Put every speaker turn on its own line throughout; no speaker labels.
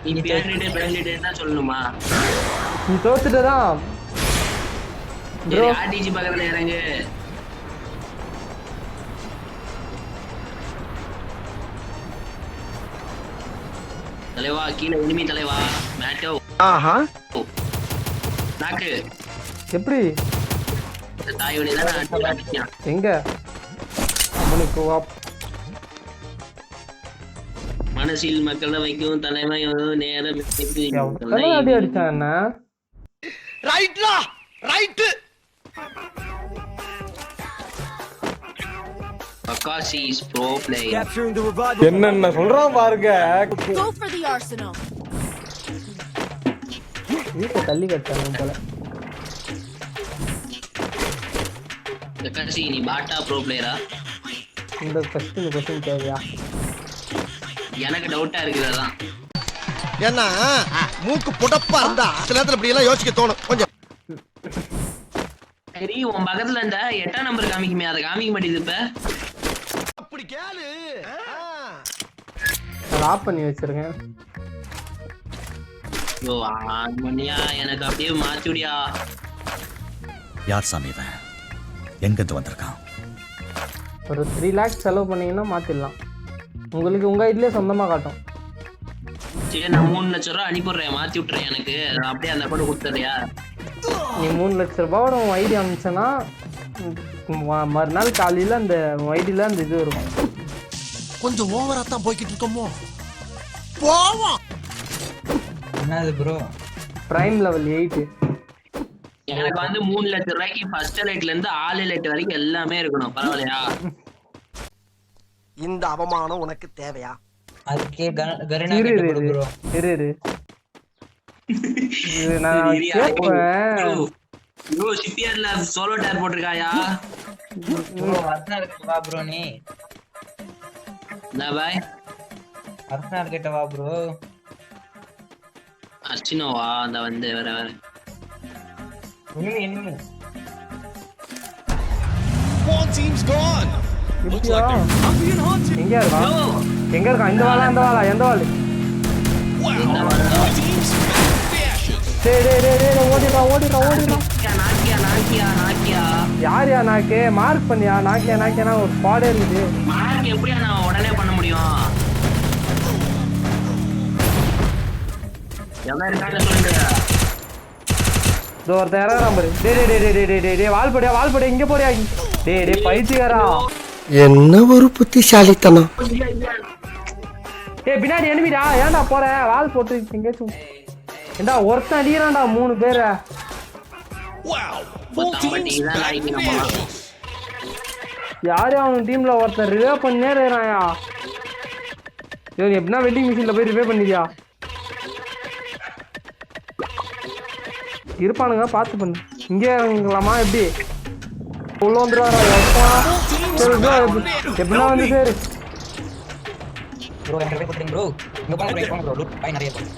நீ பேண்டிட்டு தான் சொல்லணுமா?
நீ தோத்துட்டதான் ப்ரோ.
ஆர்டிஜி பக்கத்துல இறங்கு. தலைவா கீழே எனிமி தலைவா. மேட்டோ.
ஆஹா.
நாக்கு.
எப்படி?
தாய் வழி தான் அடிச்சான்.
எங்க? அவனுக்கு
மனசில் மக்களை வைக்கும் தலைமை நேரம்
அடி அடிச்சான் என்ன?
ரைட்லா right.
Kakashi is pro player.
என்னென்ன சொல்றான் பாருங்க.
Go for the arsenal.
வீட்டை தள்ளி கட்டானு போல.
Kakashi நீ பாட்டா pro player-ஆ?
இந்த क्वेश्चन கேக்குறியா?
எனக்கு டவுட்டா இருக்குது அதான்.
ஏன்னா மூக்கு புடப்பா இருந்தா சில நேரத்துல இப்படி எல்லாம் யோசிக்க தோணும் கொஞ்சம்.
சரி உன் பக்கத்துல இந்த 8ஆம் நம்பர் காமிக்குமே அதை காமிக்க மாட்டேங்குது இப்ப.
அப்படி கேளு.
அதை ஆஃப் பண்ணி வச்சிருக்கேன்.
ஐயோ மணியா எனக்கு அப்படியே மாத்திடியா.
யார் சாமி இவன்? எங்கிருந்து வந்திருக்கான்?
ஒரு 3 lakhs செலவு பண்ணீங்கன்னா மாத்திடலாம். உங்களுக்கு உங்க ஐடியிலே சொந்தமா காட்டும்.
சரி நான் 3 லட்சம் ரூபாய் அனுப்பிடுறேன், மாத்தி விட்டுறேன். எனக்கு அப்படியே அந்த கூட கொடுத்துறியா?
நீ 3 லட்ச ரூபாயோட உன் ஐடி அனுப்பிச்சனா மறுநாள் காலையில அந்த ஐடியில அந்த இது இருக்கும்.
கொஞ்சம் ஓவரா தான் போய்கிட்டு இருக்கோமோ. போவோம்.
என்னது ப்ரோ?
Prime level 8.
எனக்கு வந்து 3 லட்சம் ரூபாய்க்கு ஃபர்ஸ்ட் லைட்ல இருந்து ஆல் லைட் வரைக்கும் எல்லாமே இருக்கணும். பரவாயில்லையா?
இந்த அவமானம் உனக்கு தேவையா?
அதுக்கே கருணா கிட்ட கொடு ப்ரோ.
இரு நான் கேப்பேன்.
ப்ரோ சிபிஆர்ல சோலோ டயர் போட்டுருக்காயா?
ப்ரோ அர்ச்சனா கிட்ட வா ப்ரோ. நீ
என்ன பாய்?
அர்ச்சனா கிட்ட வா ப்ரோ.
அர்ச்சனாவா? அந்த வந்து வேற
enemy.
One team's gone. Looks like they're not being hunted.
எங்க இருக்கான்? இந்த வாளா அந்த வாளா எந்த வாளு?
Wow. One team's back to the ashes.
டேய் ஓடிடா.
நாக்கியா
யாரியா நாக்கே? மார்க் பண்ணியா? நாக்கியா ஒரு ஸ்குவாடே இருக்குது.
மார்க் எப்படியா நான் உடனே பண்ண முடியும்? எவன் இருக்கான்னு சொல்லுங்க.
இதோ ஒருத்தன் இறங்குறான் பாரு. டேய் வால் போடியா இங்க போடியா. டேய் பைத்தியக்காரா.
என்ன ஒரு புத்திசாலித்தனம்.
ஏய் பின்னாடி எனிமிடா. ஏன்டா போற? வால் போட்டு எங்கேயும் ஏண்டா ஒருத்தன் அடிக்கிறான்டா 3 பேரை.
Wow. Full team's back to the ashes.
யாரு அவன் டீம்ல ஒருத்தன் ரிவே பண்ணே இருக்கான்யா. நீ எப்படின்னா வெட்டிங் மிஷின்ல போய் ரிவே பண்ணிடியா? இருப்பானுங்க பார்த்து பண்ணு. இங்கே இறங்கலாமா? எப்படி உள்ள வந்துடுவாரா? எப்படின்னா வந்து சரி
ப்ரோ எங்க போய் போடுங்க ப்ரோ. இங்க போங்க ப்ரோ. லூட் பை நிறைய போங்க.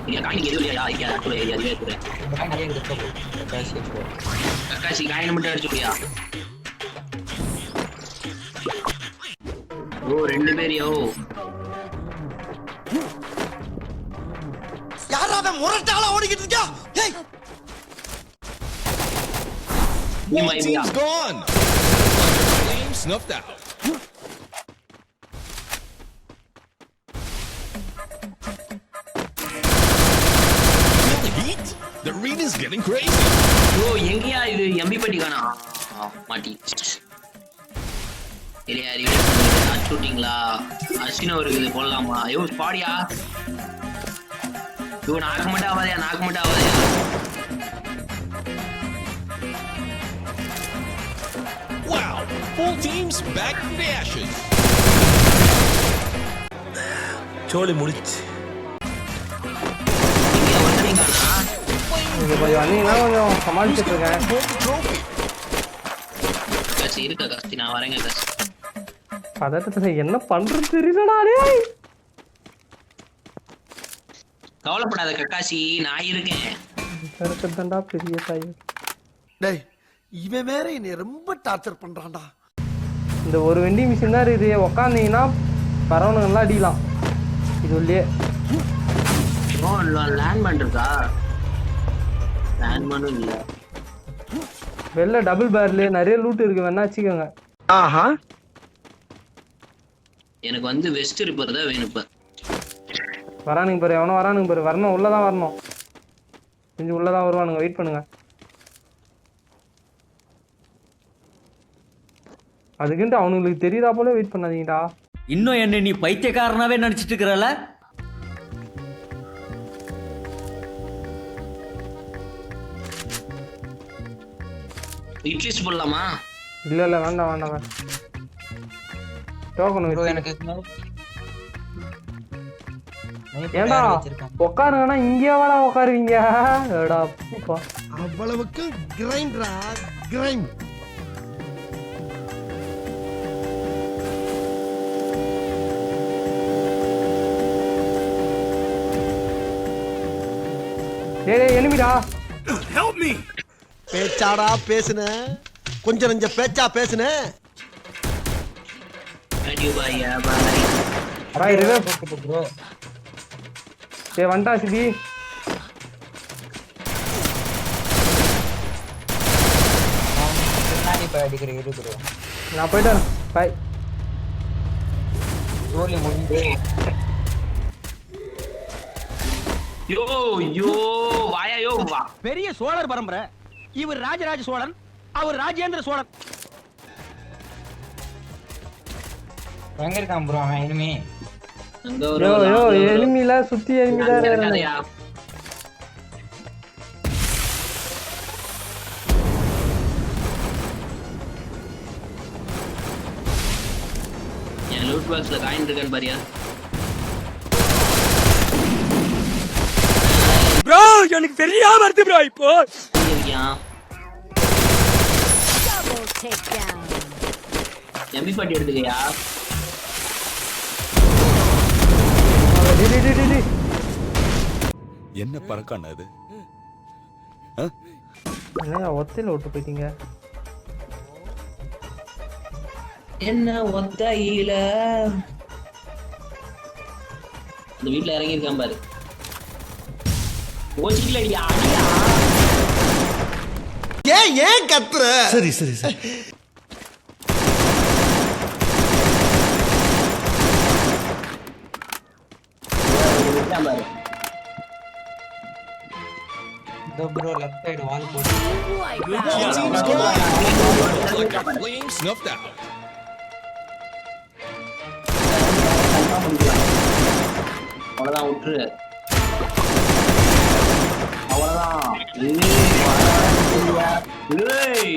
இங்க காணி எதுவும் இல்லையா? இங்க ஆக்சுவலா ஏரியா இருக்கு.
இங்க பை நிறைய இருக்கு ப்ரோ.
கக்காசி காயின மட்டும் அடிச்சு விடியா. ஓ 2 பேரியோ.
யாராவது முரட்டால ஓடிக்கிட்டு இருக்கா? ஏய்
One team's gone. Flame snuffed out. Feel the heat? The arena's getting crazy.
ஓ எங்கயா இது? எம்பி பட்டி காணா மாட்டி. சரியா ஷூட்டிங்களா? அஸ்வினோ இருக்குது போடலாமா? ஐயோ ஸ்பாடியா. நாக்கு மட்டும் ஆகாதயா.
Wow. Full team's back to the ashes.
சோலி முடிச்சு.
கொஞ்சம் சமாளிச்சுட்டு இருக்கேன்.
கசி இருக்கா கஸ்தி? நான் வரேங்க கசி.
பதட்டத்துல என்ன பண்றது தெரியலடா. டேய்
கவலைப்படாத கக்காசி, நான் இருக்கேன்.
இருக்கடா பெரிய தாய்.
டேய் இவன் வேற என்னை ரொம்ப டார்ச்சர் பண்றான்டா.
இந்த ஒரு வெண்டிங் மிஷின் தான் இருக்குது. உக்காந்தீங்கன்னா பரவணுங்கெல்லாம் அடிக்கலாம். சொல்லியே
லேண்ட்மேன் இருக்கா? லேண்ட்மேனும் இல்ல.
வெளில டபுள் பேர்ல நிறைய லூட் இருக்கு, வேணா வச்சுக்கோங்க.
ஆஹா
எனக்கு வந்து வெஸ்ட் ரிப்பர் தான் வேணும் இப்ப.
வரானுங்க பாரு, எவனோ வரானுங்க பாரு. வரணும், உள்ளதான் வரணும். கொஞ்சம் உள்ளதான் வருவானுங்க, வெயிட் பண்ணுங்க. அதுக்குன்ட்டு அவனுங்களுக்கு தெரியுதா போல வெயிட் பண்ணாதீங்கடா.
இன்னும் என்ன நீ பைத்தியக்காரனாவே நினைச்சிட்டு இருக்கிறல?
இட்லிஸ் போடலாமா?
இல்ல இல்ல வேண்டாம் வேண்டாம் வேண்டாம். டோக்கன்
ப்ரோ
வச்சு
எனக்கு
ஏண்டா உட்காருங்கன்னா இங்கே வாடா உட்காருவீங்க. ஏடா அப்பா.
அவ்வளவுக்கு கிரைண்டரா கிரைண்ட்.
டேய் எனிமிடா.
பேச்சாடா பேசுன, கொஞ்சம் நெஞ்ச பேச்சா பேசுன.
அடியோ பாயா பாய்.
பாய் ரிவே
ப்ரோ
டேய் வண்டா சிபி.
பின்னாடி போய் அடிக்கிற இரு ப்ரோ.
நான் போயிட்டு வரேன். பாய்.
ரோலி முடிஞ்சு
யோ யோ வாயா யோ வா.
பெரிய சோழர் பரம்பரை. இவர் ராஜராஜ சோழன், அவர் ராஜேந்திர சோழன்.
எங்க இருக்கான் ப்ரோ அவன் இனிமே?
அங்க ஒரு
யோ யோ எனிமில சுத்தி எனிமிடா இருக்கானே.
இருக்காதயா. என் லூட் பாக்ஸ்ல காயின் இருக்கான்னு பாரியா?
ப்ரோ எனக்கு தெரியாம வருது ப்ரோ இப்போ.
இருக்கியா?
Double takedown.
எம்பி பாட்டி எடுத்துக்கயா?
டேய் டேய் டேய் டேய்.
என்ன பறக்கான அது?
என்னையா ஒத்தையில விட்டு போயிட்டீங்க?
என்ன ஒத்தையில இந்த வீட்ல இறங்கி இருக்கான் பாரு. கோச்சிக்கல அடியா அடியா.
ஏன் கத்துற? சரி சரி சரி.
இருக்கான் பாரு.
இதோ ப்ரோ லெஃப்ட் சைடு வால் போட்டு
Like
Blue
that.
team's gone. Like a flame snuffed out.
அவ்வளவுதான் விட்டுரு. அவ்வளவுதான். ஏய்,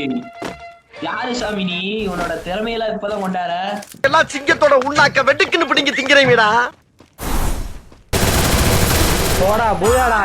யாரு சாமி நீ? உன்னோட திறமையெல்லாம் இப்பதான் கொண்டார.
எல்லாம் சிங்கத்தோட உண்ணாக்க வெட்டுக்குன்னு பிடிங்க திங்கிறீங்கடா.
போடா பூயாடா.